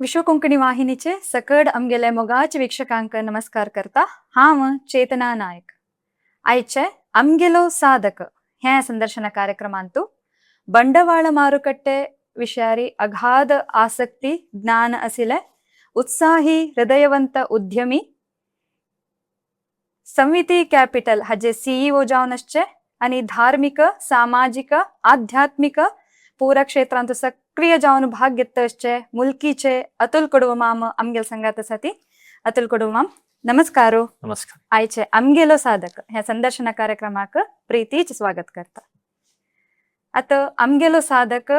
विश्व कोंकणी वाहिनीचे सकड आमगेले मोगाचे वीक्षकांक नमस्कार करता हांव चेतना नायक. आयचे आमगेलो साधक ह्या संदर्शन कार्यक्रमांतू ಬಂಡವಾಳ ಮಾರುಕಟ್ಟೆ ವಿಷಯಾರಿ ಅಗಾಧ ಆಸಕ್ತಿ ಜ್ಞಾನ ಅಸಿಲೆ उत्साही हृदयवंत उद्यमी संविती कॅपिटल हाजे CEO जावनसचे आणि धार्मिक सामाजिक आध्यात्मिक पूरा क्षेत्रांत सक्रिय जावन भाग घेतचे मुलकीचे अतुल कुडव माम आमगेल संगातासाठी. अतुल कुडव माम नमस्कारो. नमस्कार. आयचे आमगेलो साधक ह्या संदर्शन कार्यक्रमाक प्रीतीच स्वागत करता. आता आमगेलो साधक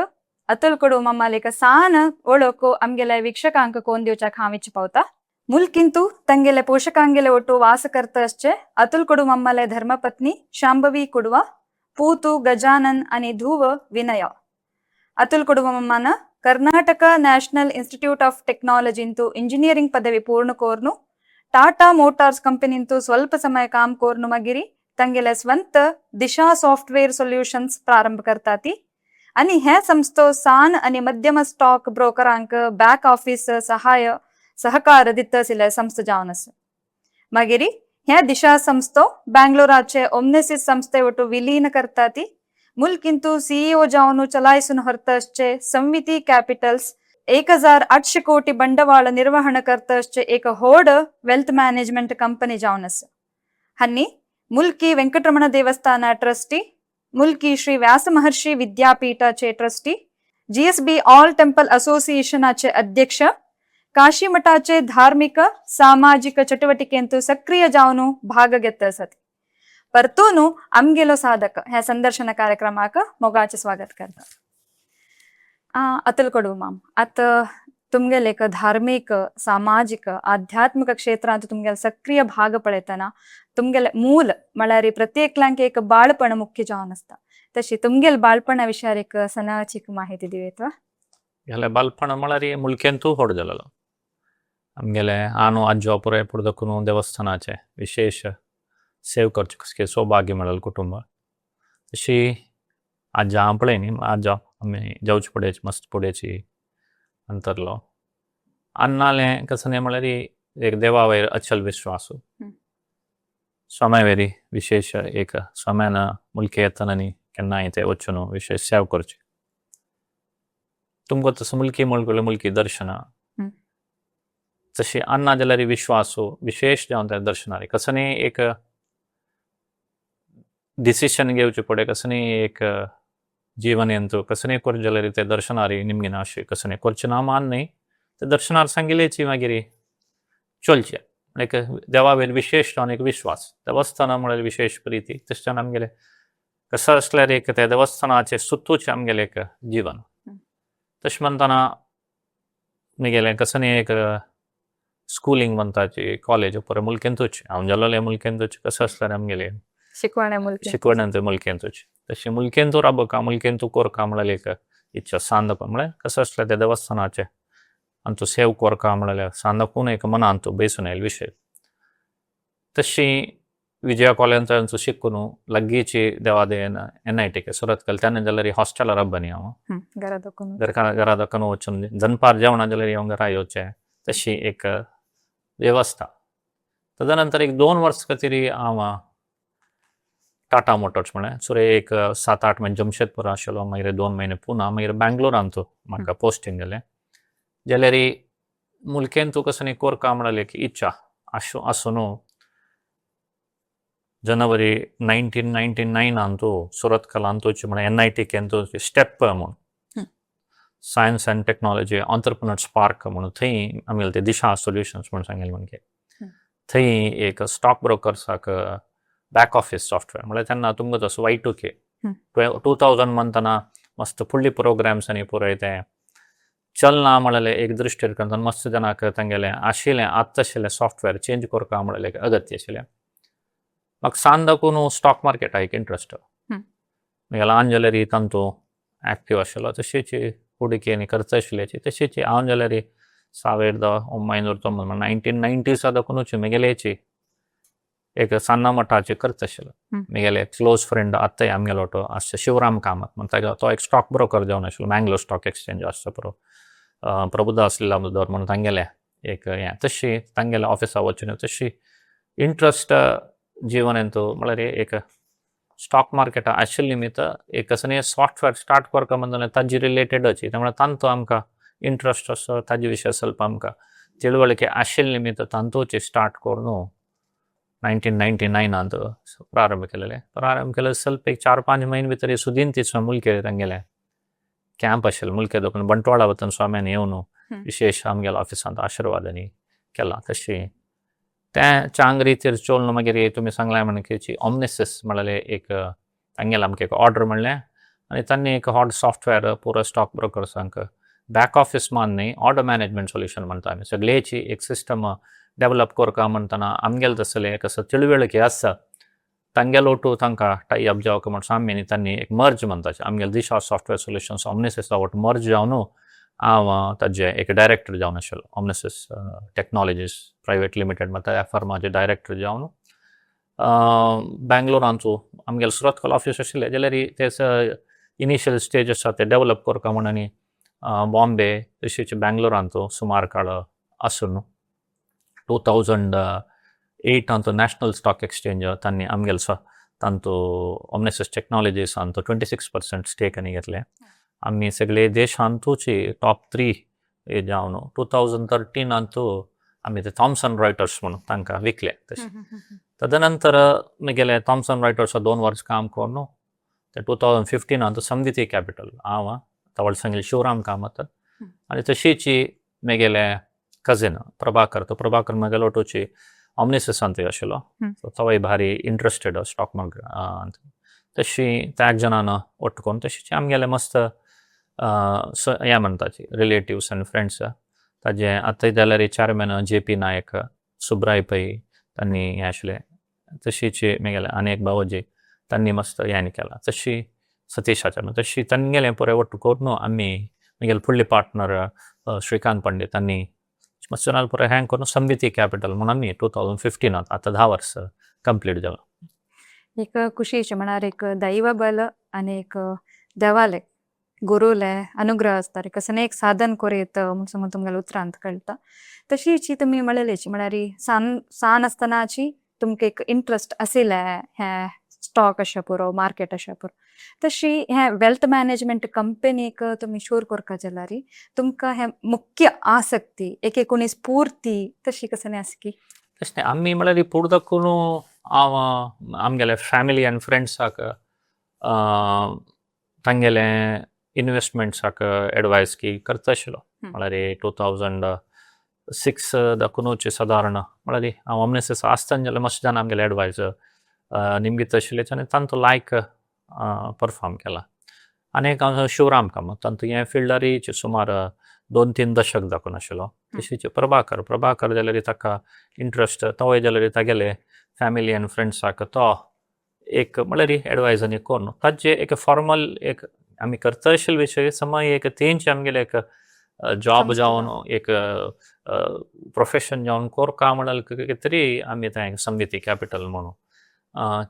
अतुल कुडव मम्मालेक सान ओळखो आमगेले वीक्षकांक कोण दिवच्या खाविच पावता. मुलकिंतू ತಂಗೆಲೆ ಪೋಷಕಾಂಗೆಲೆ ಒಟ್ಟು ವಾಸ ಕರ್ತಷ್ಟೇ ಅತುಲ್ ಕುಡುವ ಮಮ್ಮಲೆ ಧರ್ಮಪತ್ನಿ ಶಾಂಭವಿ ಕುಡುವ ಪೂತು ಗಜಾನನ್ आणि ಧೂವ ವಿನಯ. ಅತುಲ್ ಕುಡುವ ಮಮ್ಮನ ಕರ್ನಾಟಕ ನ್ಯಾಷನಲ್ ಇನ್ಸ್ಟಿಟ್ಯೂಟ್ ಆಫ್ ಟೆಕ್ನಾಲಜಿಂತೂ ಇಂಜಿನಿಯರಿಂಗ್ ಪದವಿ ಪೂರ್ಣ ಕೋರ್ನು ಟಾಟಾ ಮೋಟಾರ್ಸ್ ಕಂಪನಿಂತೂ ಸ್ವಲ್ಪ ಸಮಯ काम ಕೋರ್ನು ಮಗಿರಿ ತಂಗೆಲೆ ಸ್ವಂತ दिशा सॉफ्टवेअर सोल्युशन्स प्रारंभ करताती आणि ह्या संस्थो सान आणि मध्यम स्टॉक ब्रोकरांक बॅक ऑफिस सहाय सहकार दित्तसिले संस्था जावनस. मागेरी ह्या दिशा संस्थो बँगलोराचे ओमनेसिस संस्थे ಒಟ್ಟು विलीन करताती. मुलकिंतू CEO जावनु चलायसून ಹೊರತಷ್ಟೇ संविती कॅपिटल्स 1800 कोटी ಬಂಡವಾಳ ನಿರ್ವಹಣ करतಷ್ಟೇ एक होड वेल्थ मॅनेजमेंट कंपनी जावनस. हन्नी मुलकी वेंकटरमण देवस्थान ट्रस्टी, मुलकी श्री व्यास महर्षी विद्यापीठाचे ट्रस्टी, GSB ऑल टेम्पल असोसिएशनाचे अध्यक्ष, काशी मठाचे धार्मिक सामाजिक चटुवटिकेंतू सक्रिय जावनु भाग घेत असत. परतूनु आमगेलो साधक ह्या संदर्शन कार्यक्रमाक मोगाचे स्वागत करता. अतुल कुडव माम, आता तुमगेले एक धार्मिक सामाजिक आध्यात्मिक क्षेत्रांत तुमगेले सक्रिय भाग पळयतना तुमगेले मूल म्हळ्यार प्रत्येकल्यांक एक बाळपण मुख्य जावन आसता. तशी तुमगेल बाळपणा विशयार एक सनाची माहिती दिवेत वा? गेले बाळपण म्हळ्यार मुलकेंतू व्हड जालेलो. आमगेले आनु आजो पुराय पुर्दकुनु देवस्थानाचे विशेष सेव करचे सौभाग्य मेळ्ळेलें कुटुंब. तशी आज हांव पळय न्ही आज आमी जेवचे पडेची मस्त पडेची अंतरलो अन्नाले कसं म्हळ्यार एक देवा वयर अचल विश्वास स्वाम्या वेरी विशेष एक स्वाम्यान मुलके येतना न्ही केन्नाय ते वचून विशेष सेव करचे. तुमकां तसं मुलकी म्हणले मुलकी दर्शना तशी अन्ना जाल्यार विश्वास विशेष जावन त्या दर्शनारी कसं न्ही एक डिसिशन घेवचे पडे कसं न्ही एक जीवन येंतू कसं न्ही करचे जाल्यार ते दर्शनारी निमगे ना अशें कसं न्ही करचें ना मान न्ही ते दर्शनार सांगिल्लेची मागीर चलचें एक देवा वयर विशेष जावन एक विश्वास देवस्थाना म्हळ्यार विशेष प्रिती तशें आमगेलें कसं आसल्यार एक त्या देवस्थानाचे सुतूचें आमगेलें एक जीवन. तशें म्हणटाना म्हगेलें कसं न्ही एक स्कुलींग म्हणटाची कॉलेज पुरो मुलकेंतूच हांव जालोलें मुलकेंतूच कसं आसल्यार आमगेलें शिकवण मुलकेंतूच तशी मुलकेंतू राबका मुलकेंतू कोरका म्हळ्यार एक इच्छा सांदप म्हळ्यार कसं आसल्यार त्या देवस्थानाचे अंतू सेव कोरका म्हळ्यार सांदपून एक मनांतू बेसून येयले विशय. तशी विजया कॉलेजांचो शिकून लागींची देवादेन NIT सुरत केलें तेन्ना जाल्यार हॉस्टेलार रब्बनी हांव घरा दाखोवन वचून दनपार जेवणा जाल्यार हांव घरा येवचें तशी एक वेवस्था. तदनंतर एक 2 वर्स खातीर हांव टाटा मोटर्स म्हळ्यार सुरे एक 7-8 म्हयने जमशेदपूर आशिल्लो मागीर 2 म्हयने पुना मागीर बँगलोरांतू म्हाका पोस्टींग गेलें जाल्यार मुलकेंतू कसं न्ही कोरका म्हळ्यार एक इच्छा आसून जनवरी 1999 सुरत कलांतूची म्हळ्यार NIT केंतू स्टेप म्हणून science and technology entrepreneur spark म्हणून थंय आमगेलें ते दिशा सोल्युशन्स म्हणून सांगलें म्हणजे थंय एक स्टॉक ब्रोकर्साक बॅक ऑफिस सॉफ्टवेअर म्हळ्यार तेन्ना तुमकां तसो Y2K 2000 म्हणटना मस्त फुडली प्रोग्राम्स आनी पुराय ते चलना म्हळ्यार एक दृश्टीर करता मस्त जनाक तांगेलें आशिल्लें आत्तां आशिल्लें सॉफ्टवेअर चेंज करपा म्हळ्यार एक अगत्य आशिल्लें. म्हाका सान दाखोवन स्टॉक मार्केटा एक इंट्रस्ट म्हगेलो ल्हान जाल्यार तांतू एक्टीव आशिल्लो तशीच हुडीकी आनी करता आशिल्ल्याची तशीच हांव जाल्यार 1990 दाखोवनूच म्हगेलेची एक सान्ना मठाचे करता आशिल्लो. म्हगेले क्लोज फ्रेंड आत्ताय आमगेलो तो आसता शिवराम कामत म्हणटा तो एक स्टॉक ब्रोकर जावन आशिल्लो मँगलोर स्टॉक एक्सचेंज आसता पुरो प्रभुदास लिलामदोर म्हणून तांगेले एक हें तशी तांगेले ऑफिसा वचून तशी इंट्रस्ट जीवन येतो म्हळ्यार एक स्टॉक मार्केट आशिल्ली निमित्त एक कसं सॉफ्टवेअर स्टार्ट करता म्हणजे ताजी रिलेटेडच त्यामुळे तांतो आमकां इंट्रस्ट असो ताजे विशय ಸ್ವಲ್ಪ आमकां तिळवळके आशिल्ले निमित्त तांतोचे स्टार्ट करून 1999 ಅಂತ ಪ್ರಾರಂಭ केलेले ಸ್ವಲ್ಪ एक 4-5 महिने भितर सुदीन तिसरा मुलके तांगेले कॅम्प आशिल्ले मुलके दोन बंटवाळा वतन स्वाम्यान येवन विशेष आमगेल्या ऑफिसांत आशिर्वादांनी केला तशी त्या चांग रितीर चोलन मागीर तुमी सांगला म्हणून ऑमनेसिस म्हळ्यार एक तांगेले आमकां एक ऑर्डर म्हणलें आनी तांणी एक हॉट सॉफ्टवेअर पुरो स्टॉक ब्रोकर्सांक बॅक ऑफिस मान न्ही ऑर्डर मॅनेजमेंट सोल्युशन म्हणटा आमी सगळेची एक सिस्टम डेव्हलप करता म्हणटना आमगेले तसले कसं तिळवळके आसा तांगेलो टू तांकां टाई अप जावक म्हण साम्यानी तांणी एक मर्ज म्हणटाचे आमगेले दिशा सॉफ्टवेअर सोल्युशन्स ऑमनेसिस आवट मर्ज जावन हांव ताजे एक डायरेक्टर जावन आशिल्लो ऑमनेसिस टेक्नॉलॉजीस प्रायवेट लिमिटेड म्हणटा त्या फर्माचे डायरेक्टर जावन बँगलोरांचो आमगेले सुरतकल ऑफिस आशिल्लें जाल्यार ते इनिशियल स्टेज आसा ते डेव्हलप करता म्हण आनी बॉम्बे तशेंच बँगलोरांचो सुमार काळ आसून 2008 अंतो नॅशनल स्टॉक एक्सचेंज तांणी आमगेले तांतो ऑमनेसिस टेक्नॉलॉजीस अंतो 26% स्टेक आनी घेतले आमी सगळे देशांतूची टॉप 3 जावन 2013 अंतो आमी ते थॉमसन रॉयटर्स म्हणून तांकां विकले तशें तदनंतर मुगेले थॉमसन रॉयटर्स 2 वर्स काम करून ते 2015 अंतो समविती कॅपिटल हांव तवळ सांगले शिवराम कामत आनी तशीची मुगेले कझिन प्रभाकर मुगेलो टूची ऑमनेसिसांत आशिल्लो तोय भारी इंट्रस्टेड स्टॉक मार्केट तशी त्या एक जनान ಒಟ್ಟು करून तशीच आमगेले मस्त हें म्हणटाची रिलेटिव्स आनी फ्रेंड्स ताजे आतां जाल्यार चेअरमॅन JP नायक सुब्राय पै तांणी हें आशिल्लें तशीच मुगेले आनी एक बावजी तांणी मस्त हें केलां तशी सतीशाच्या तशी तांगेलें पुरें ಒಟ್ಟು करून आमी मुगेले फुडले पार्टनर श्रीकांत पंडित तांणी मस्त पुरें हें करून संविती कॅपिटल म्हणून आमी 2015 आतां 10 वर्स कंप्लीट जालां एक खुशीचे म्हळ्यार एक दैव बल आनी एक देवाले गुरुले अनुग्रह आसता कसं एक साधन करीत म्हणून तुमगेले उतरांत कळटा तशीची तुमी म्हळेलेची म्हळ्यार सान आसतनाची तुमकां एक इंट्रस्ट आशिल्लें हें स्टॉक अशें पुरो मार्केट अशें पुरो तशी हें वेल्थ मॅनेजमेंट कंपनीक तुमी शोर करता जाल्यार तुमकां हें मुख्य आसक्ती एक कोणी स्फूर्ती तशी कसं आसकी तशें आमी म्हळ्यार फुडें दाखोवन हांव आमगेले फॅमिली आनी फ्रेंड्साक तांगेले इन्वेस्टमेंट्साक एडवायस की करता आशिल्लो म्हळ्यार 2006 दाखोवनूच सादारण म्हळ्यार हांव ऑमनेसिस आसतना जाल्यार मातशें जाण आमगेले एडवायस निमगीत आशिल्ले आनी तांचो लायक परफॉर्म केला आनीक हांव शिवराम कामत तांचो हे फिल्डारीच सुमार 2-3 दशक दाखोवन आशिल्लो तशीच प्रभाकर जाल्यार ताका इंट्रस्ट तोय जाल्यार तागेले फॅमिली आनी फ्रेंड्साक तो एक म्हळ्यार एडवायजांनी करून ताजे एक फॉर्मल एक आमी करता आशिल्ले विशय समय एक तेंचे आमगेले एक जॉब जावन एक प्रोफेशन जावन कोरका म्हळ्यार तरी आमी तें समविती कॅपिटल म्हणून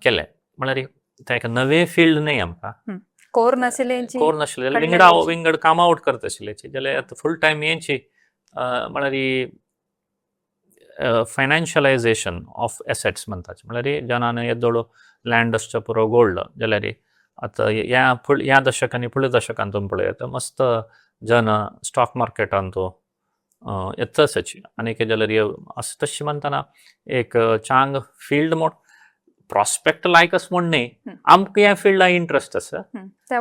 केलें म्हळ्यार तें एक नवे फील्ड न्ही आमकां कोर नाशिल्ले विंगड काम आवट करता आशिल्ले जाल्यार फूल टायम हेंची म्हळ्यार फायनान्शियलायझेशन ऑफ एसेट्स म्हणटाचे म्हळ्यार जनान येदोळो लँड आसचो पुरो गोल्ड जाल्यार आतां ह्या दशकांनी फुडल्या दशकांत तुमी पळयत मस्त जन स्टॉक मार्केटांत येताच आनीक जाल्यार असं तशें म्हणटना एक चांग फील्ड म्हूण प्रॉस्पेक्ट लायक असं म्हण न्ही आमकां ह्या फिल्डाक इंट्रस्ट आसा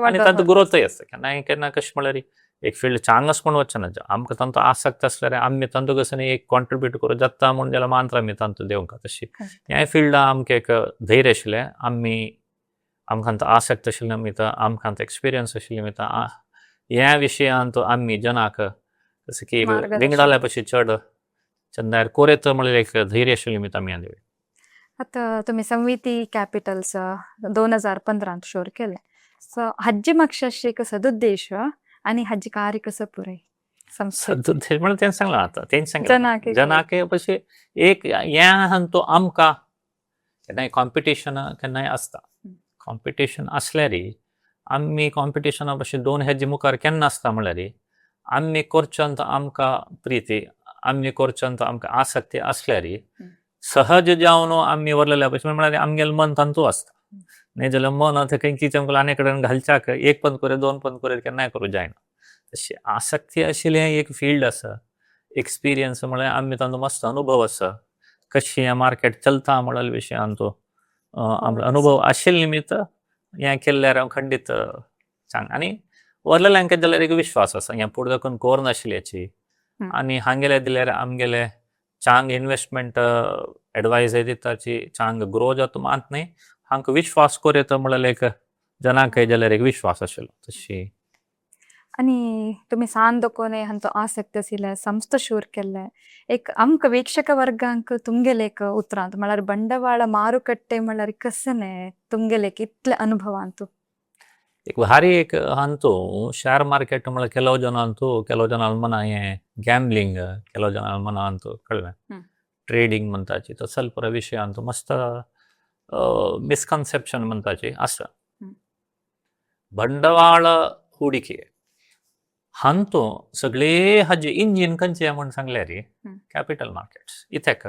आनी तांचो ग्रोथय आसा केन्ना कशें म्हळ्यार एक फील्ड चांग असं म्हण वचना आमकां तांचो आसक्त आसल्यार आमी तांचो कसं एक कॉन्ट्रिब्यूट करूं जाता म्हण जाल्यार मानता आमी तांचो देवंक तशी ह्या फिल्डाक आमकां एक धैर्य आशिल्लें आमकां आसक्त आशिल्लें निमित्त आमकां एक्सपिरियन्स आशिल्ले निमित्त ह्या विशयांत आमी जनाक जशें की विंगडाल्या भशेन चड चंदार कोरेत म्हळ्यार एक धैर्य आशिल्ले निमित्त आमी ह्या आता तुम्ही संविती कॅपिटल्स 2015 शोर केले सो हाजी म्हाका एक सदुद्देश आणि हाजी कार्य कसं पुरय सदुद्देश म्हणून तें सांगला आता तें सांगला जनाके पशी एक ह्या हांतो आमकां केन्नाय कॉम्पिटिशन केन्नाय आसता कॉम्पिटिशन आसल्यार आमी कॉम्पिटिशना भशेन 2 हेजी मुखार केन्ना आसता म्हळ्यार आम्ही करचंत आमकां प्रिती आम्ही करचंत आमकां आसक्ती असल्यारी सहज जावन आम्ही वरलेल्या भशेन म्हळ्यार आमगेलें मन तांतू आसता न्ही जाल्यार मन आतां खंय किचन आनी कडेन घालच्याक एक पंद करे 2 पंद करे केन्नाय करूं जायना तशी आसक्ती आशिल्लें एक फील्ड आसा एक्सपिरियन्स म्हळ्यार आमी तांचो मस्त अनुभव आसा कशी हें मार्केट चलता म्हणल्या विशयान तो आमचो अनुभव आशिल्ले निमित्त हें केल्ल्यार हांव खंडीत सांग आनी वरलेल्यांक जाल्यार एक विश्वास आसा हें फुडें देखून कोर नाशिल्ल्याची आनी हांगेले दिल्यार आमगेले चांग इन्वेस्टमेंट एडवायजरी दिताची चांग ग्रो जाता मात न्ही हांकां विश्वास कोर येता म्हळ्यार एक जनांकय जाल्यार एक विश्वास आशिल्लो तशी आणि तुम्ही सांग दोकोने हांचो आसक्ती आशिल्ले संस्था शूर केल्ले एक आमकां वीक्षक वर्गांक तुमगेले एक उतरांत म्हळ्यार बंडवाಳ मारुकट्टे म्हळ्यार कसने तुमगेले एक इतले अनुभवांतू एक भारी एक हांतू शेअर मार्केट म्हळ्यार ಕೆಲವು ಜನ ಮನ हें गॅम्बलिंग ಕೆಲವು ಜನ ಮನ ಅಂತೂ ಕಳ್ವೆ ट्रेडिंग म्हणटाची तो ಸ್ವಲ್ಪ विशय ಅಂತೂ मस्त मिसकन्सेप्शन म्हणटाची आसा ಬಂಡವಾಳ ಹೂಡಿಕೆ हांतू सगळे हाजे इंजिन खंयचे म्हण सांगल्यार कॅपिटल मार्केट्स इथेक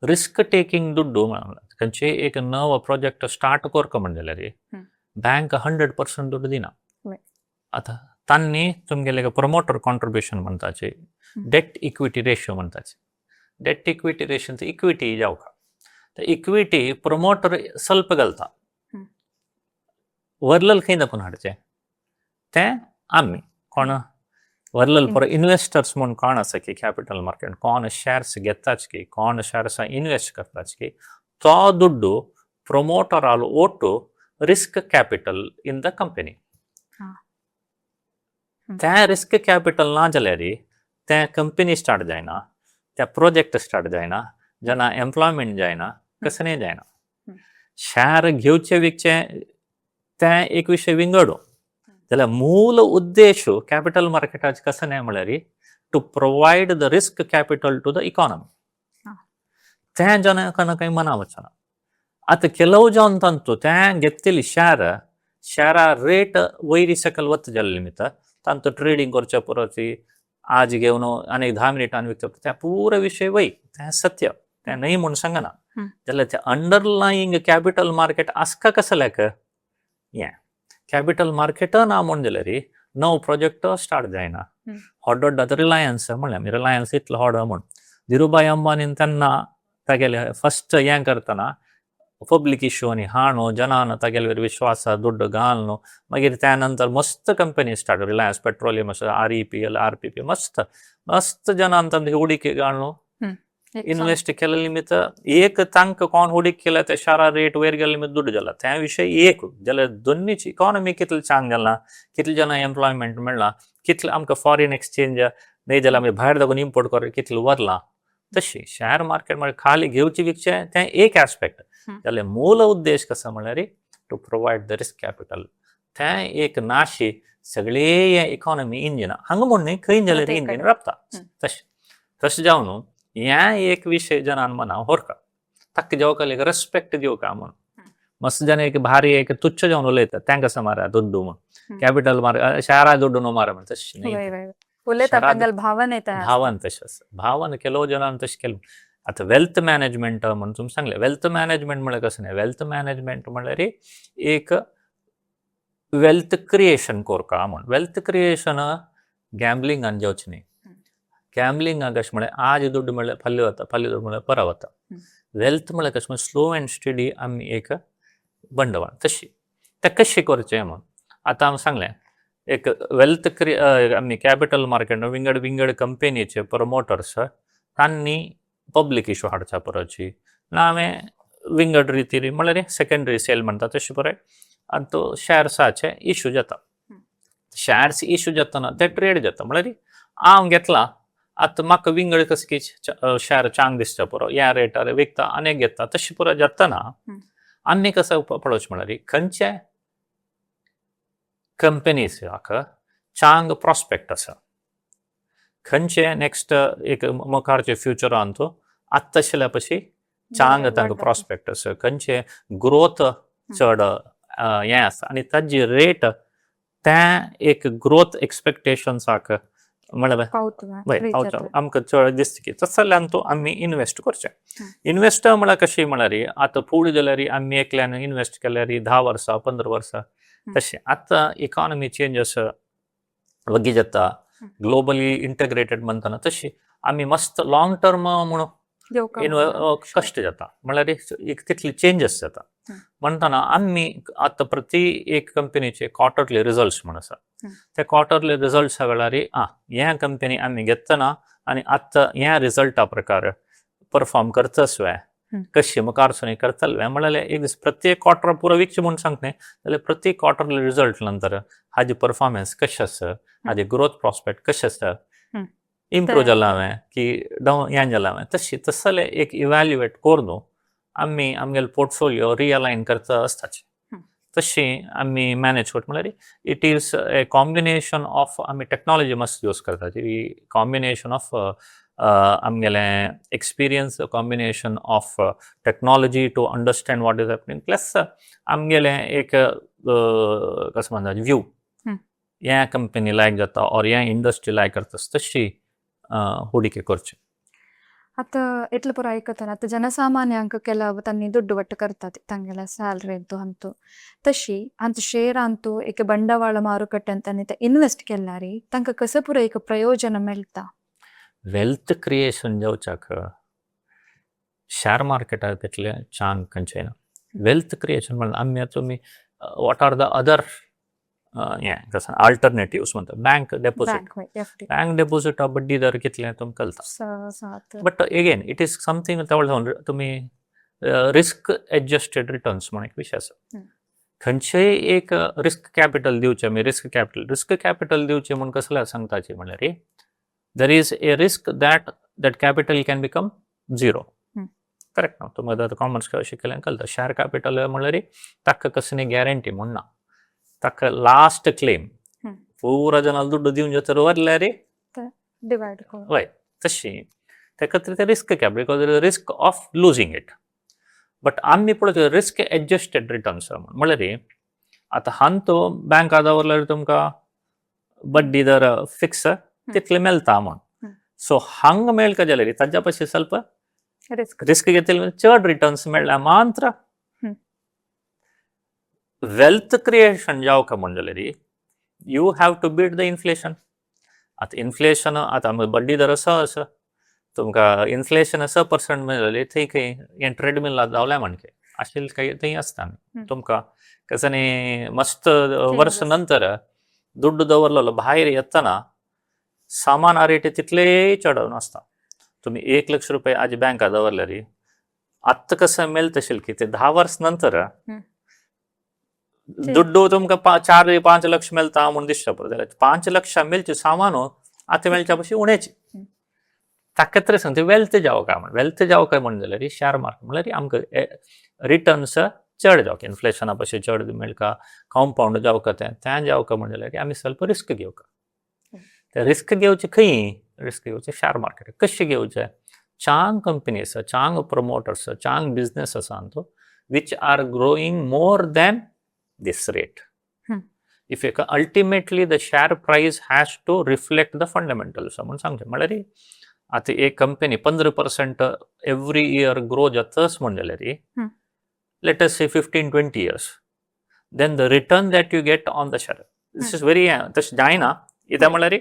रिस्क टेकिंग दुड्डू म्हणून खंयचे एक नवो प्रोजेक्ट स्टार्ट करता म्हणल्यार बँक 100% दुड्ड दिना आतां तांणी तुमगेले प्रमोटर कॉन्ट्रिब्युशन म्हणटाचे डेट इक्विटी रेशियो म्हणटाचे डेट इक्विटी रेशियो इक्विटी जावका तर इक्विटी प्रमोटर ಸ್ವಲ್ಪ घालता वरलेल खंय दाखोवन हाडचें तें आमी कोण वरलेल पर इन्वेस्टर्स म्हणून कोण आसा की कॅपिटल मार्केट कोण शेअर्स घेताच की कोण शेअर्स इन्वेस्ट करताच की तो दुड्डू प्रमोटराल ओटू risk capital in the company त्या रिस्क कॅपिटल ना जाल्यार त्या कंपनी स्टार्ट जायना त्या प्रोजेक्ट स्टार्ट जायना जना एम्प्लॉयमेंट जायना कसलेंय जायना शेअर घेवचे विकचे तें एक विशय विंगडू जाल्यार मूल उद्देश कॅपिटल मार्केटाचे कसलें म्हळ्यार to provide the risk capital to the economy तें जनांकां खंय मना वचना आतां ಕೆಲವು जन तांतू तें घेतलेली शेअरा रेट वयरी सकयल वता जाल्ले निमित्त तांतू ट्रेडिंग करच्या परस आज घेवन आनी 10 मिनिटांनी विकता तें पुरो विशय वय तें सत्य तें न्हय म्हूण सांगना जाल्यार तें अंडरलायींग कॅपिटल मार्केट आसका कसल्याक हें कॅपिटल मार्केट ना म्हूण जाल्यार नवो प्रोजेक्ट स्टार्ट जायना हॉट आतां रिलायन्स म्हणल्यार रिलायन्स इतलो हॉड म्हूण धीरूभाई अंबानीन तेन्ना तागेले फस्ट हें करतना पब्लीक इश्यू आनी हाणू जनान तागेले विश्वास दुड्ड घालून मागीर त्या नंतर मस्त company start Reliance petroleum REPL RPP मस्त मस्त जनान तांची हूडिके घालून इन्वेस्ट केले निमित्त एक तांकां कोण हूडिक केला त्या शारा रेट वयर गेले निमित्त दुड्ड जाला त्या विशय एक जाल्यार दोनीची इकॉनॉमी कितले चांग जाला कितले जाणां एम्प्लॉयमेंट मेळ्ळा कितले आमकां फॉरेन एक्सचेंज न्हय जाल्यार आमी भायर दाखोवन इम्पोर्ट कर कितले वरला तशी शेअर मार्केट म्हळ्यार खाली घेवची विकचे तें एक एस्पेक्ट जाल्यार मूल उद्देश कसो म्हळ्यार to provide the risk capital तें एक नाशी सगळे हे इकॉनॉमी इंजिना हांगा म्हूण न्हय खंय जाल्यार इंजिन राबता तशें जावन हें एक विशय जनान मना व्हरका ताका जेवकाल एक रेस्पेक्ट दिवका म्हूण मस्त जन एक भारी एक तुच्छ जावन उलयता तें कसं मारा दुड्डू म्हूण कॅपिटल मार शेअरा दुड्डू न्हू मारा म्हण तशें न्हय भावन तशें आसा भावन ಕೆಲವು जनान तशें केलें आतां वेल्थ मॅनेजमेंट म्हणून तुमी सांगलें वेल्थ मॅनेजमेंट म्हळ्यार कसं न्हय वेल्थ मॅनेजमेंट म्हळ्यार एक वेल्थ क्रिएशन करता म्हूण वेल्थ क्रिएशन गॅम्बलिंगान जावचें न्हय गॅम्बलिंगाक कशें म्हळ्यार आज दुड्ड म्हळ्यार फाल्यां वता फाल्यां दुड्ड म्हळ्यार परवा वता वेल्थ म्हळ्यार कशें म्हळ्यार स्लो एंड स्टडी आमी एक बंडवाळ तशी तें कशें करचें म्हूण आतां हांवें सांगलें एक वेल्थ आमी कॅपिटल मार्केट विंगड कंपनीचे प्रमोटर्स तांणी पब्लीक इश्यू हाडच्या परची ना हांवें विंगड रितीन म्हळ्यार सेकंडरी सेल म्हणटा तशें पळय आनी तो शेअर्साचे इश्यू जाता शेअर्स इश्यू जातना ते ट्रेड जाता म्हळ्यार हांव घेतला आतां म्हाका विंगड कसो की शेअर चांग दिसता पुरो ह्या रेटार विकता आनी घेता तशें पुरो जातना आनी कसो पळोवचें म्हळ्यार खंयचे कंपनीसाक चांग प्रॉस्पेक्ट आसा खंयचे नेक्स्ट एक मुखारचे फ्युचरान तो आत्ता आशिल्ल्या पशी चांग तांकां प्रॉस्पेक्ट आसा खंयचे ग्रोथ चड हें आसा आनी ताजी रेट त्या एक ग्रोथ एक्सपेक्टेशन्साक म्हणल्यार पावतुला वय reach पावता जाता. आमकां चड दिसता की तसल्यान तो आमी इन्वेस्ट करचे. इन्वेस्ट म्हळ्यार कशें म्हळ्यार आतां फुडें जाल्यार आमी एकल्यान इन्वेस्ट केल्यार 10 वर्सां 15 वर्सां तशें आतां इकॉनॉमी चेंज आसा वगी जाता ग्लोबली इंटग्रेटेड म्हणटाना तशी आमी मस्त लॉंग टर्म म्हणून कश्ट जाता म्हळ्यार एक तितले चेंजीस जाता म्हणटाना आमी आतां प्रति एक कंपनीचे क्वार्टरली रिजल्ट्स म्हण आसा त्या क्वार्टरली रिजल्ट्सा वेळार ह्या कंपनी आमी घेतना आनी आतां ह्या रिजल्टा प्रकार परफॉर्म करतास्वे कशी मुखारसुनी करतले म्हळ्यार एक दीस प्रत्येक क्वार्टर पुरो विकचें म्हूण सांगलें जाल्यार प्रत्येक क्वार्टरली रिजल्ट नंतर हाजी परफॉर्मन्स कशें आसा हाजे ग्रोथ प्रॉस्पेक्ट कशें आसा इम्प्रूव जाला हांवें की डावन हें जालां हांवें तसले एक इवॅल्युएट करून आमी आमगेलो पोर्टफोलियो रिअलायन करता आसताचे तशी आमी मॅनेज करता म्हळ्यार it is a combination of आमी टेक्नॉलॉजी मस्त यूज करताची कॉम्बिनेशन ऑफ आमगेलें experience combination of technology to understand what is happening plus आमगेलें एक कशें म्हणटा व्यू ह्या कंपनी लायक जाता और ह्या इंडस्ट्री लायक करता तशी ಹೂಡಿಕೆ ಖರ್ಚು ಅತ್ತ ಎಟ್ಲ ಪುರ ಐಕತನ ಅತ್ತ ಜನಸಾಮಾನ್ಯಾಂಕ ಕೆಲವು ತನ್ನಿ ದುಡ್ಡು ಒಟ್ಟು ಕರ್ತದೆ ತಂಗೆಲ್ಲ ಸ್ಯಾಲ್ರಿ ಇದ್ದು ಅಂತು ತಶಿ ಅಂತ ಶೇರ್ ಅಂತು ಏಕೆ ಬಂಡವಾಳ ಮಾರುಕಟ್ಟೆ ಅಂತ ಇನ್ವೆಸ್ಟ್ ಕೆಲ್ಲಾರಿ ತಂಕ ಕಸಪುರ ಏಕ ಪ್ರಯೋಜನ ಮೆಳ್ತಾ ವೆಲ್ತ್ ಕ್ರಿಯೇಷನ್ जावचाक शेअर मार्केटार तितले चांग खंयचें वेल्थ क्रिएशन म्हणल्यार आमी तुमी what are the other alternatives म्हणटा बँक डेपोजीट बड्डी दर कितलें तुमकां कळटा but again it is something तुमी रिस्क एडजस्टेड रिटर्न्स म्हण एक विशय आसा खंयचेय एक रिस्क कॅपिटल दिवचें आमी रिस्क कॅपिटल दिवचें म्हूण कसल्या सांगताचें म्हळ्यार there is a risk that capital can become zero correct न्हू तुमी आतां कॉमर्स शिकयल्यान कळटा शेअर कॅपिटल म्हळ्यार ताका कसली गॅरंटी म्हूण ना ताका लास्ट क्लेम पुरा जनाल दुड्डू दिवन जर व्हरल्यार डिवायड वय तशी ताका ते risk cap because risk of losing it but आमी पळय रिस्क एडजस्टेड रिटर्न्स म्हळ्यार आतां हांतो बँकां दवरल्यार तुमकां बड्डी दर फिक्स तितले मेळटा म्हूण सो हांग मेळटा जाल्यार ताज्या पयशे ಸ್ವಲ್ಪ रिस्क घेतले चड रिटर्न्स मेळ्ळ्या मात्र वेल्थ क्रिएशन जावका म्हण जाल्यार you have to beat the inflation आतां इन्फ्लेशन आतां बड्डी दर आसा तुमकां इन्फ्लेशन 6% मेळ्ळें थंय खंय हें ट्रेडमिलां जावल्या म्हणके आशिल्लें काही थंय आसता तुमकां कसं न्ही मस्त वर्स नंतर दुड्डू दवरलेलो भायर येतना सामान रेट तितले चडोवन आसता तुमी 1 लाख रुपये आज बँकां दवरल्यार आत्तां कसं मेळटा तशें की ते 10 वर्स नंतर दुड्डू तुमकां 4-5 लाख मेळटा म्हूण दिसता पळय जाल्यार 5 लाख मेळचे सामान आतां मेळच्या पयशे उणेचे ताका तरी सांगता वेल्थ जावका म्हण जाल्यार शेअर मार्केट म्हळ्यार आमकां रिटर्न्स चड जावका इन्फ्लेशना पयशे चड मेळका कॉम्पाउंड जावका तें जावका म्हण जाल्यार आमी ಸ್ವಲ್ಪ रिस्क घेवका ते रिस्क घेवचे खंय रिस्क घेवचे शेअर मार्केट कशें घेवचे चांग कंपनी आसा चांग प्रमोटर्स चांग बिझनेस आसा तो which are growing more than this rate if ultimately the share price has to reflect the fundamentals म्हणून सांगते म्हळ्यार आतां एक कंपनी 15% एवरी इयर ग्रो जाताच म्हण जाल्यार let us say 15-20 years then the return that you get on the share this is very तशें जायना कित्याक म्हळ्यार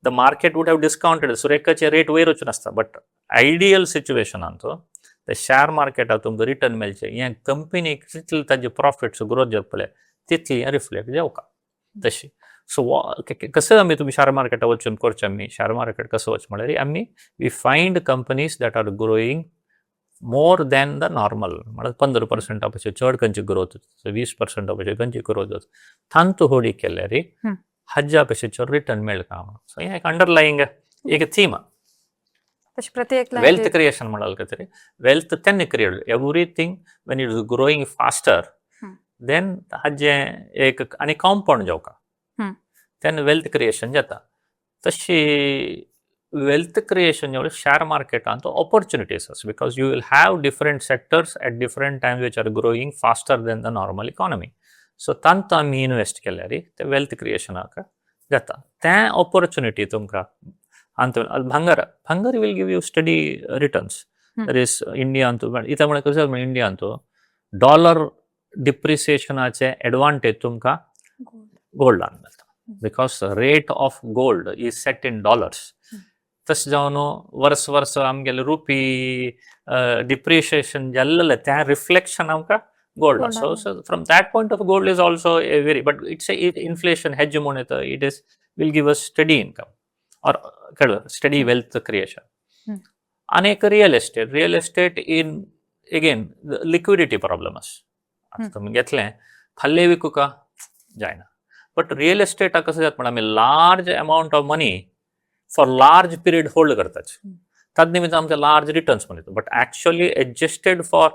the market would have discounted सुरेखाचे रेट वयरूच नासता बट आयडियल सिच्युएशनान ते शेअर मार्केटात तुमकां रिटर्न मेळचे हें कंपनीक जितले ताजे प्रॉफिट्स ग्रोथ जातले तितली रिफ्लेक्ट जावका तशी सो कसं आमी तुमी शेअर मार्केटार वचून करचे आमी शेअर मार्केट कसं वच म्हळ्यार आमी we find companies that are growing more than the normal म्हळ्यार 15% पयशे चड खंयची ग्रोथ 20% पयशे खंयची ग्रोथ जाता थांत होडी केल्यार हाज्या पयशे चड रिटर्न मेळटा सो हें एक अंडरलायंग एक थीम वेल्थ क्रिएशन म्हणाल तरी वेल्थ तेन्ना create everything Wien it is growing faster than हाजे एक आनी कॉम्पाउंड जावका तेन्ना वेल्थ क्रिएशन जाता तशी वेल्थ क्रिएशन जेवढे शेअर मार्केटान तो ऑपॉर्च्युनिटीज आसा because you will have different sectors at different times which are growing faster than the normal economy so तांत आमी इन्वेस्ट केल्यार ते वेल्थ क्रिएशनाक जाता त्या ऑपॉर्च्युनिटी तुमकां अंत भांगर will give you steady returns there is इंडियान इथं म्हळ्यार कशें म्हळ्यार इंडियान डॉलर डिप्रिसिएशनाचे एडवांटेज तुमकां गोल्डान मेळटा because rate of gold is set in dollars तशें जावन वर्स आमगेले रुपी डिप्रिसिएशन जाल्लें त्या रिफ्लेक्शन आमकां gold. So from that point of gold is also a very, but it's a inflation hedge म्हणून येतं. It is will give us steady income or steady wealth creation. आणि एक real estate in again liquidity problem आता तुम्ही घेतलें खाल्ले विकू का जायना बट रिअल एस्टेट कसं जाता म्हणल्यार आमी large amount of money for large period hold करतात ताच निमित्त आमचे लार्ज रिटर्न्स म्हणून येतो बट ॲक्च्युअली एडजस्टेड फॉर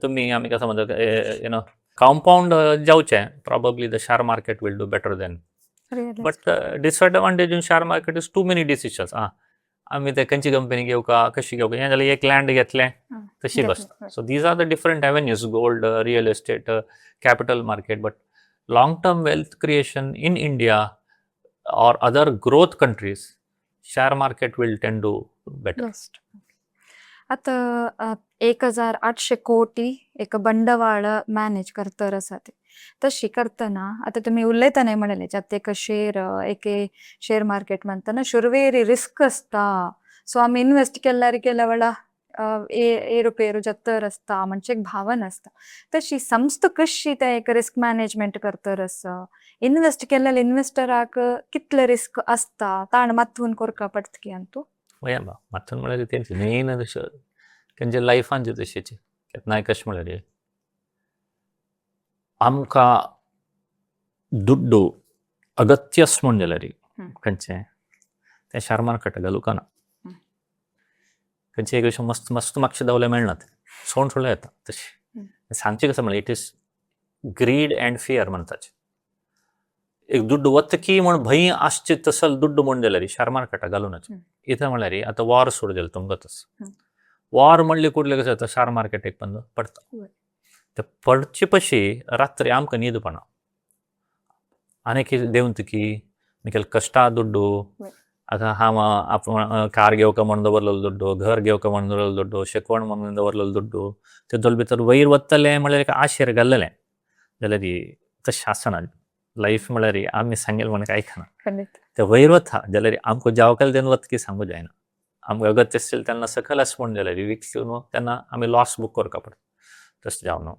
तुम्ही आम्ही कसं म्हणतो कंपाऊंड जावचे probably the share market will do better than but disadvantage in share market is too many decisions आम्ही ते खंयची कंपनी घेऊ का कशी घेऊ का हें जाल्यार एक लँड घेतलें तशी बसता so these are the different avenues gold real estate capital market but long term wealth creation in India और other growth countries share market will tend to better आता 1800 कोटी एक बंडवाळ मॅनेज करतर आसा ते तशी करतना आता तुम्ही उलयतना म्हणाले ज्यात एक शेअर मार्केट म्हणताना शुरवेरी रिस्क असता सो आम्ही इन्व्हेस्ट केल्या वेळा ಏರುಪೇರು जत्तर असता म्हणजे एक भावन असता तशी संस्था कशी त्या एक रिस्क मॅनेजमेंट करतरस इन्व्हेस्ट केलेल्या इन्व्हेस्टराक कितले रिस्क असता ताण माथून कोरका पडत की अंतू माथून म्हळ्यार तेंची मेन तेंचे लायफान जे तशेचे केन्नाय कशें म्हळ्यार आमकां दुड्डू अगत्यस म्हण जाल्यार खंयचें तें शेअर मार्केट घालूं ना खंयचे एक अशें मस्त मस्त म्हापशे दवले मेळनात सोंड सोडले येता तशें सांगचें कसं म्हळ्यार it is greed and fear म्हणटात एक दुड्ड वतकी म्हण भंय आसचे तसल दुड्ड म्हण जाल्यार शेअर मार्केटाक घालूनच इथं म्हळ्यार आतां वॉर सुरू जालें तुमकां तस वॉर म्हणले कुठले कसं जाता शेअर मार्केट एक बंद पडता ते पडचे पशी रात्री आमकां न्हीद पडना आनी कितें देंवतकी निकेल कश्टा दुड्डू आतां हांव कार घेवका म्हणून दवरलेलो दुड्डू घर घेवका म्हणून दवरलेलो दुड्डू शिकवण म्हणून दवरलेलो दुड्डू तेदोल भितर वयर वतले म्हळ्यार एक आशेर घाल्लेलें जाल्यार तशें आसना लायफ म्हळ्यार आमी सांगेल म्हणून आयकना ते वयर वता जाल्यार आमकां जावकेल तेन्ना वतकी सांगू जायना आमकां अगत्य आसलें तेन्ना सकयल आसा म्हण जाल्यार विकून तेन्ना आमी लॉस बूक करपा पडटा तशें जावन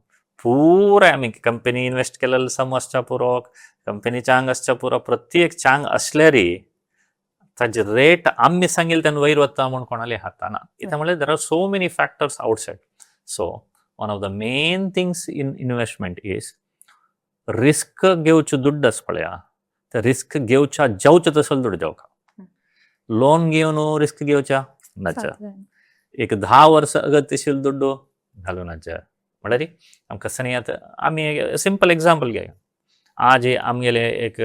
पुराय आमी कंपनी इन्वेस्ट केलेलो सम आसच्या पुरो कंपनी चांग आसच्या पुरो प्रत्येक चांग असल्यार ताजे रेट आमी सांगेल तेन्ना वयर वता म्हूण कोणाले हाताना कित्याक म्हळ्यार there are so many factors outside so one of the main things in investment is risk घेवच्यो दुड्ड आसा पळया ते रिस्क घेवच्या जावचे तसलो दुड्ड जावका लोन घेवन रिस्क घेवच्या नाच्या एक 10 वर्स अगत्यशील दुड्डू घालूनाच्या म्हळ्यार आमकां सनी आतां आमी सिंपल एग्जाम्पल घेया आज आमगेले एक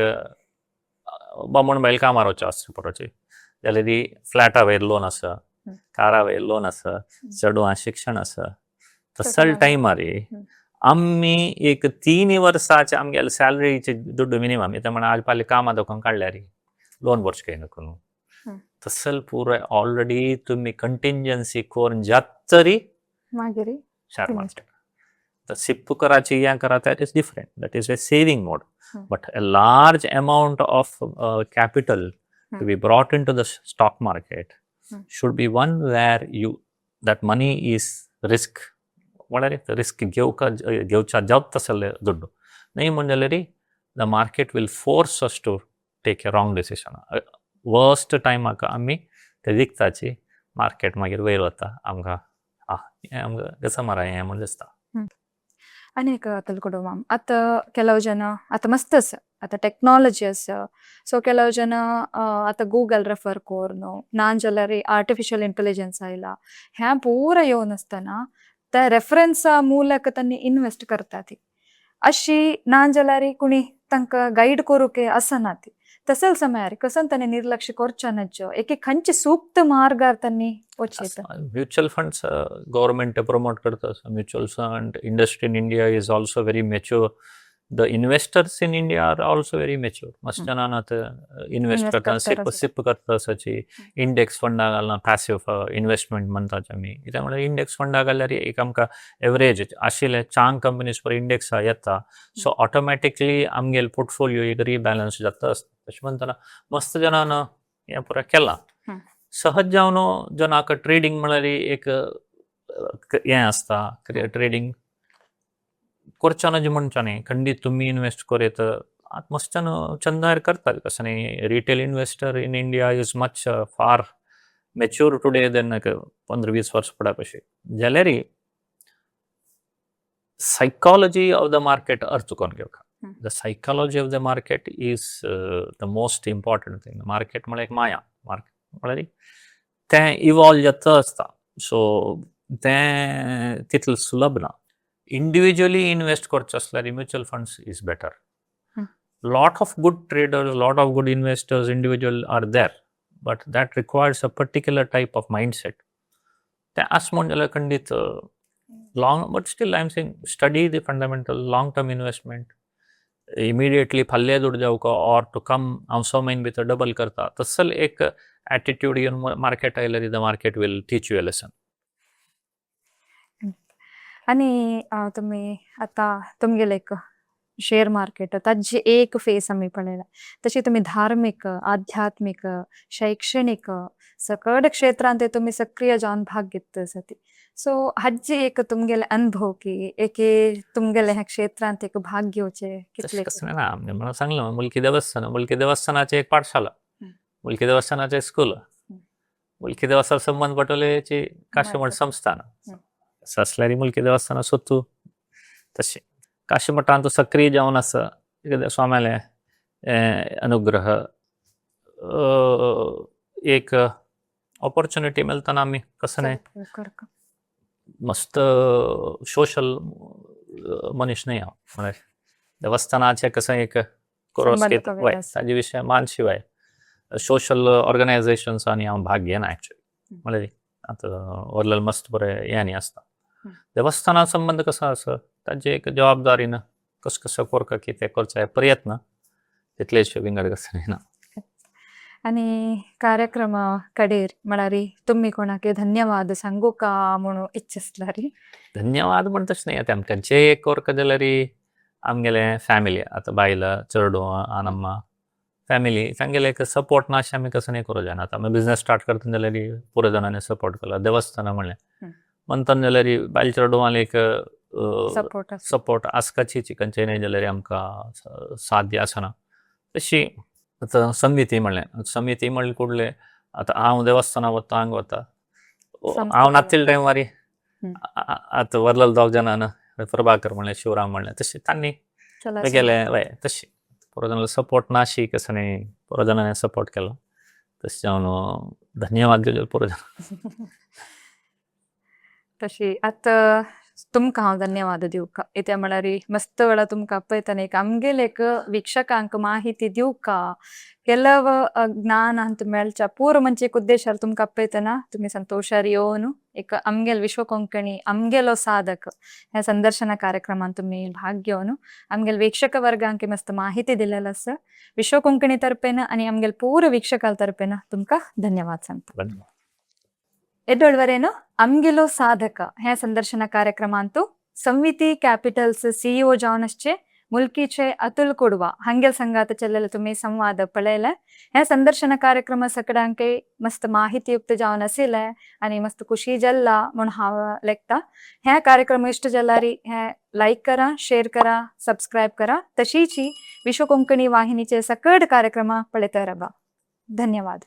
बामण बायल कामार वचचें आसचें पडचें जाल्यार फ्लॅटा वयर लोन आसा कारा वयर लोन आसा चेडवां शिक्षण आसा तसल टायमार आमी एक 3 वर्साचे आमगेले सॅलरीचे दुड्डू मिनिमम येता म्हण आज पाले कामां दोकान काडल्यार लोन भरचें कांय नको तसल पुराय ऑलरेडी तुमी कंटिंजन्सी करून जात तरी मागीर शेअर मार्केट सिप्प कराची या करा that is different that is a saving mode but a large amount of capital to be brought into the stock market should be one where that money is risk whatever risk घेवच्या जावत तसले दुड्डू नाही म्हण जाल्यार the market will force us to take a wrong decision worst टायमाक आमी ते विकताची market मागीर वयर वता आमकां कसं मारा हें म्हण दिसता अनेक तिಳ್ಕೊಡು ಮ್ಯಾಮ್ आता ಕೆಲವು ಜನ आता मस्त आसा आता टेक्नॉलॉजी आसा सो ಕೆಲವು जन आता गूगल रेफर कोरनो नान जाल्यार आर्टिफिशियल इंटेलिजन्स आयला ह्या पुरा येवन आसतना त्या रेफरन्सा मूलक त्यांनी इन्वेस्ट करतात अशी नान जाल्यार कुणी तांकां गाईड करूक असना ती तसल समयार कसं त्यांनी निर्लक्ष करच्या नज्जो एक खंयचे सूक्त मार्गार त्यांनी वचयता म्युच्युअल फंड्स गव्हर्नमेंट प्रमोट करता mutual fund industry in India is also very mature the investors in India are also very mature. मस्त जणांना इन्व्हेस्ट Invest करताना करतात सिप करता असाची इंडेक्स फंडा घालना पॅसिव्ह इन्व्हेस्टमेंट म्हणतात आमी. त्यामुळे इंडेक्स फंडा घाल्यार एक आमकां एवरेज आशिल्ले चांग कंपनीज पर इंडेक्स येता. सो ऑटोमॅटिकली आमगेल पोर्टफोलियो एक रिबॅलन्स जाता असता. तशें म्हणटना मस्त जणांना हें पुरा केलां. सहज जावन जनाक ट्रेडिंग म्हळ्यार एक हें आसता. ट्रेडिंग करच्यानं जे म्हणच्यानी खंडीत तुम्ही इन्व्हेस्ट करेत मस्च्यान चंदार करतात कसं नाही. Retail investor in India is much far mature today then 15-20 वर्ष पडा कशी जाल्यार psychology of the market अर्चुकोन घेवका. The psychology of the market is the most important thing. Market म्हळ्यार एक माया. मार्केट म्हळ्यार तें इवॉल्व जाता आसता. सो तें तितलें सुलभ ना. इंडिव्हिज्युअली इन्व्हेस्ट करचें असल्यार mutual funds is better. Lot of good traders, lot of good investors, individual are there, but that requires a particular type of mindset. ते आस म्हण जाल्यार खंडीत long, but still I'm saying study the fundamental long-term investment. Immediately फाल्ले जोड जावका or to come हांव 6 म्हयने भितर double करता तसल एक attitude येवन मार्केट आयल्यार the market will teach you a lesson. आणि तुम्ही आता तुमगेले एक शेअर मार्केट ताजी एक फेस आम्ही पळयला. तशी तुम्ही धार्मिक, आध्यात्मिक, शैक्षणिक सकड क्षेत्रांत तुम्ही सक्रिय जावन भाग घेतले आसात. सो हाजी एक तुमगेले अनुभव की एक तुमगेले ह्या क्षेत्रांत एक भाग घेवचे कितले कसं ना मला सांगलं मुलकी देवस्थानाचे एक पाठशाला, मुलकी देवस्थानाचे स्कूल, मुलकी देवस्थान संबंध पटोलेची काशीमठ संस्थान असं असल्यारी मुलकी देवस्थान सोतू तशी काशीमठांत सक्रिय जावन आसा. स्वाम्याले अनुग्रह एक ऑपॉर्च्युनिटी मेळतना आमी कसं नाही मस्त सोशल मनीस नाही हांव. म्हळ्यार देवस्थानाचे कसं एक कोरोस वय ताजे विशय मान शिवाय सोशल ऑर्गनायझेशन्सांनी हांव भाग घेना एक्चुअली. म्हळ्यार आतां वरलें मस्त बरें हें न्ही आसता. देवस्थाना संबंध कसो आसा ताजे एक जबाबदारीन कसं करता की ते करचे प्रयत्न तितलेच विंगड कसं ना. आणि कार्यक्रम कडेर म्हळ्यार तुम्ही कोणाक धन्यवाद सांगू का म्हणून इच्छिसलारी. धन्यवाद म्हण तशें न्ही. आमकां जे एक करता जाल्यार आमगेले फॅमिली आतां बायला चेडूं आनम्मा फॅमिली तांगेले एक सपोर्ट ना अशें आमी कसं नाही करूं जायना. आतां आमी बिझनेस स्टार्ट करता जाल्यार पुरो जाणांनी सपोर्ट केला. देवस्थाना म्हणलें म्हणटना जाल्यार बायल चेडूवांक एक सपोर्ट आसपाची खंयचेय न्ही जाल्यार आमकां साध्य आसना. तशी आतां संविती म्हणलें कुडले आतां हांव देवस्थाना वता हांगा वता हांव नातिल्ले टायमार आतां वरलेले दोग जाणांन प्रभाकर म्हणलें शिवराम म्हणलें तशें तांणी गेले वय तशी पुरो जाणांक सपोर्ट नाशी कसं न्ही पुरो जाणांनी सपोर्ट केलो. तशें जावन धन्यवाद दिवचे पुरो जाणां. तशी आतां तुमकां हांव धन्यवाद दिवका. इत्या म्हळ्यार मस्त वेळा तुमकां आपयतना एक आमगेले एक वीक्षकांक माहिती दिवका ಕೆಲವ ಜ್ಞಾನ ಅಂತ ಮೇಳ್ಚ ಪೂರ ಮಂಚಿಕ್ ಉದ್ದೇಶ ತುಮಕ ಅಪ್ಪೈತನ ತುಮಿ ಸಂತೋಷಾರಿ ಯೋನು एक आमगेल विश्व कोंकणी आमगेलो साधक ह्या संदर्शना कार्यक्रमात तुम्ही भाग घेवन आमगेल वीक्षक वर्गांक मस्त माहिती दिलेला आसा. विश्व कोंकणी तर्फेन आणि आमगेल पूर वीक्षकाल तर्फेन तुमका धन्यवाद सांगता. एडोळवरेनो आमगेलो साधक ह्या संदर्शना कार्यक्रमांतू संविती कॅपिटल्स CEO जावन आसचे मुलकीचे अतुल कुडवा हांगेल संगात चल्लेले तुम्ही संवाद पळयले. ह्या संदर्शना कार्यक्रम सकडांक मस्त माहितीयुक्त जावन आशिल्ले आणि मस्त खुशी जल्ला म्हणून हांव लेखता. ह्या कार्यक्रम इष्ट जाल्यारी हे लाईक करा, शेअर करा, सबस्क्राईब करा. तशीच विश्व कोंकणी वाहिनीचे सकड कार्यक्रम पळयता राबा. धन्यवाद.